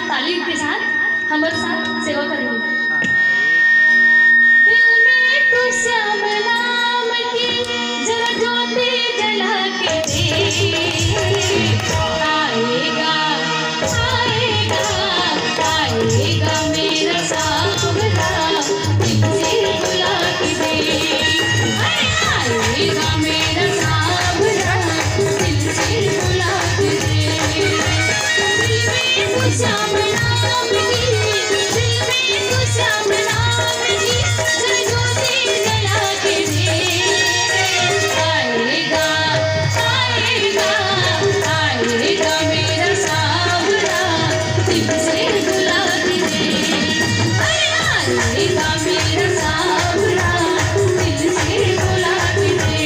तालीम के साथ हमारे साथ सेवा करेंगे। दिल में तू श्याम नाम की जरा ज्योति जला के दे। आएगा आएगा आएगा मेरा सांवरा दिल से बुला के दे। आएगा मेरा सांवरा दिल से बुला के दे। दिल में तू श्याम नाम की, दिल में तू श्याम नाम की जरा ज्योति जला के दे। आएगा आएगा आएगा मेरा सांवरा दिल से बुला के दे। आएगा मेरा सांवरा दिल से बुला के दे।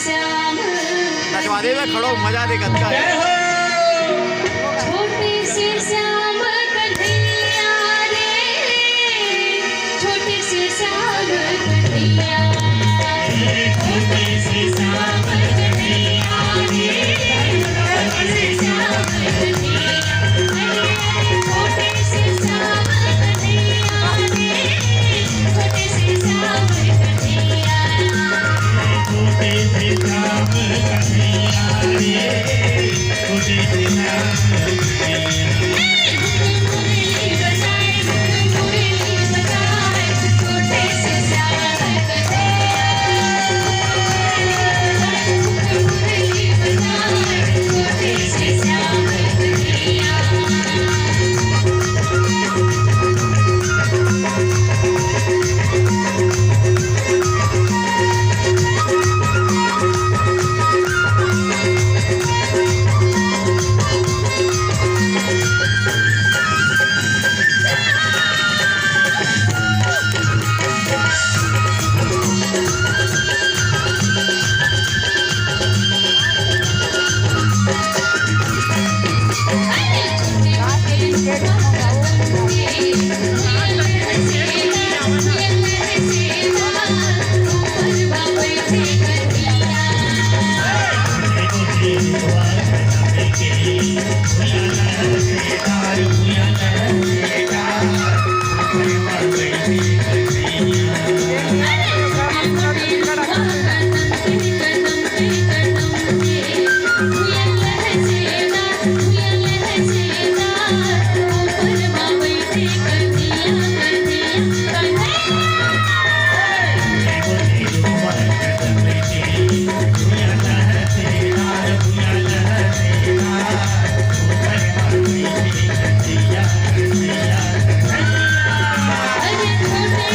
श्याम नचवा दे खड़ो मजा दे गद का छोटे से श्याम कन्हैया रे छोटे से श्याम कन्हैया छोटे से श्याम कन्हैया रे छोटे से श्याम कन्हैया छोटे से श्याम कन्हैया रे छोटे से श्याम कन्हैया छोटे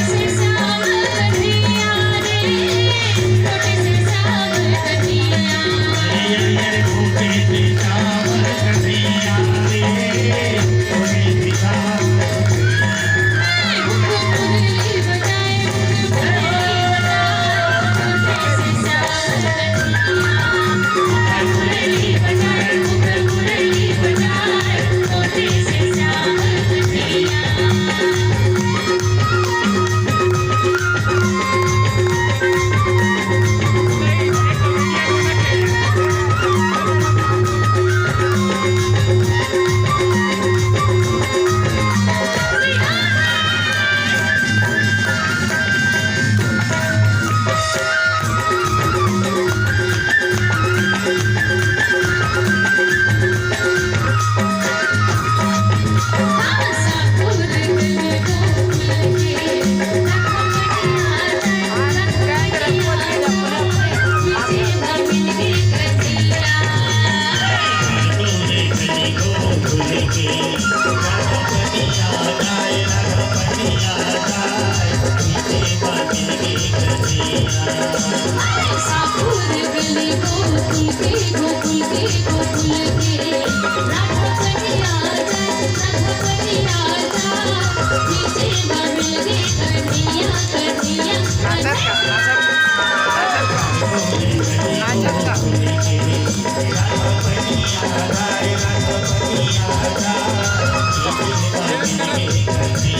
से श्याम कन्हैया रे छोटे से श्याम कन्हैया मुरली बजाए मुरली बजाए छोटे से श्याम कन्हैया मुरली बजाए छोटे से श्याम कन्हैया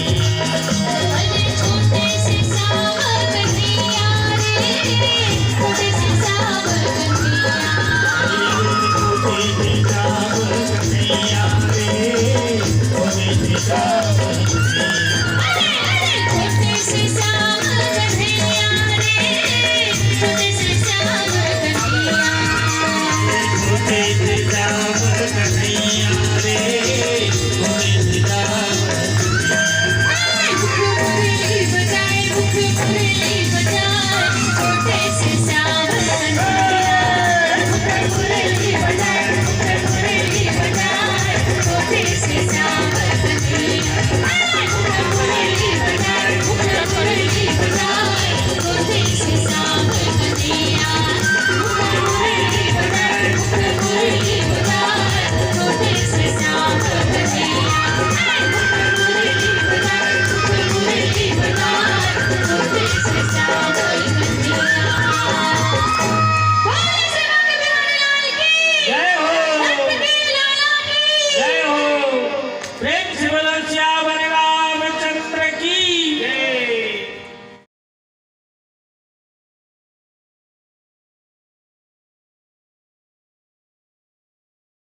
कन्हैया